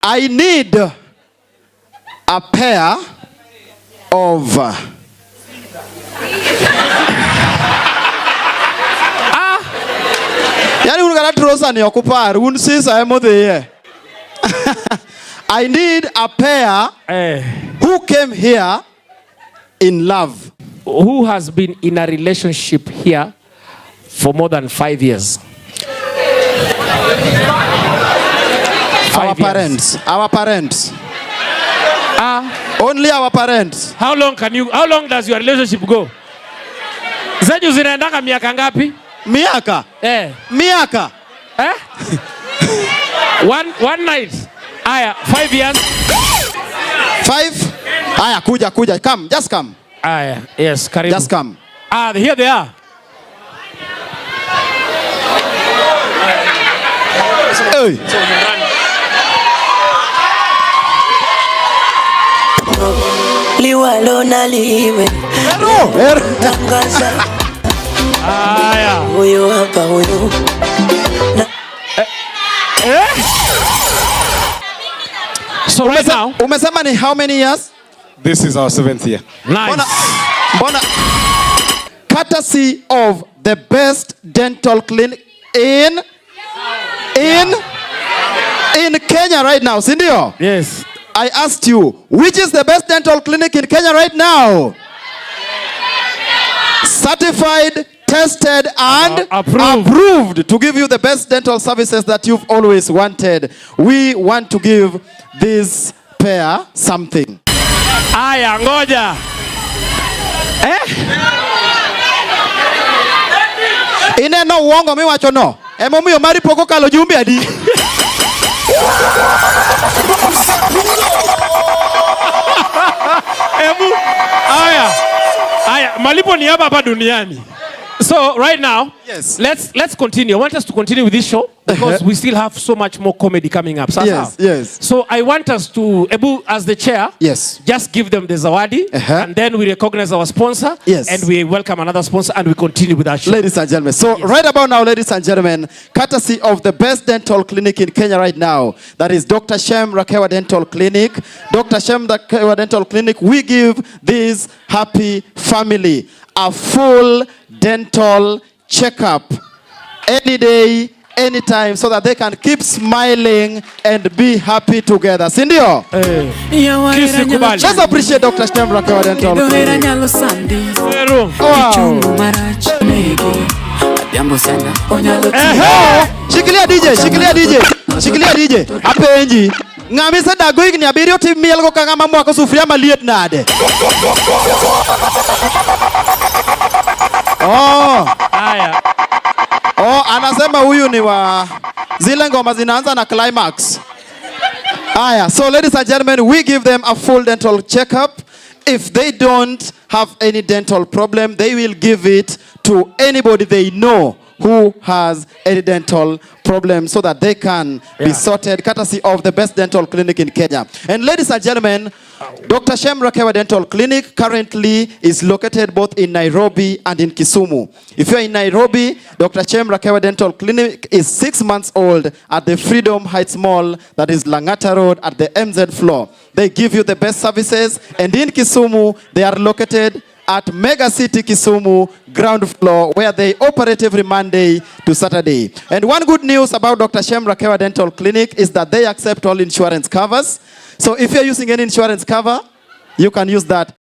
I need a pair of yani unakala trosa ni okupar un sisa emodhiye. I need a pair who came here in love. Who has been in a relationship here for more than 5 years? Our parents. Only our parents. How long does your relationship go? Zenyu zinaendanga miaka ngapi? Miaka? Miaka? One night. Aya, 5 years. 5? Aya, kuja. Come, just come. Aya, yes, karibu. Just come. Here they are. Hey. Liwalo na liwe. Tangaza. Aya. Huyo hapa huyo. So right now, umesema ni how many years? This is our 7th year. Nice. Mbona courtesy of the best dental clinic in Kenya right now, sindio? Yes. I asked you, which is the best dental clinic in Kenya right now? Certified, tested, and approved to give you the best dental services that you've always wanted. We want to give this pair something. Aya, ngoja. Ine no uongo mi wacho no. Emomiyo mari poko kalo jumbe adi. Aya, malipo ni hapa duniani. So right now, yes, let's continue. I want us to continue with this show because we still have so much more comedy coming up. Yes. So I want us to, Ebu, as the chair, yes, just give them the zawadi, and then we recognize our sponsor, yes, and we welcome another sponsor, and we continue with our show. Ladies and gentlemen, so yes, right about now, ladies and gentlemen, courtesy of the best dental clinic in Kenya right now, that is Dr. Shem Dental Clinic. Dr. Shem Dental Clinic, we give this happy family a full dental checkup any day, anytime, so that they can keep smiling and be happy together. Sindio? Let's appreciate Dr. Shem Dental Clinic. Wow. Shikilia DJ. Apenji. Ngami se dago igni abirio tim mielgo kanga mamwako sufuria maliet nade. Anasema huyu ni wa zile ngoma zinaanza na climax. So ladies and gentlemen, we give them a full dental checkup. If they don't have any dental problem, they will give it to anybody they know who has any dental problem, so that they can be sorted, courtesy of the best dental clinic in Kenya. And ladies and gentlemen, Dr. Shem Dental Clinic currently is located both in Nairobi and in Kisumu. If you're in Nairobi, Dr. Shem Dental Clinic is 6 months old at the Freedom Heights Mall, that is Langata Road, at the MZ floor. They give you the best services. And in Kisumu, they are located at Mega City Kisumu ground floor, where they operate every Monday to Saturday. And one good news about Dr. Shem Dental Clinic is that they accept all insurance covers. So if you're using any insurance cover, you can use that.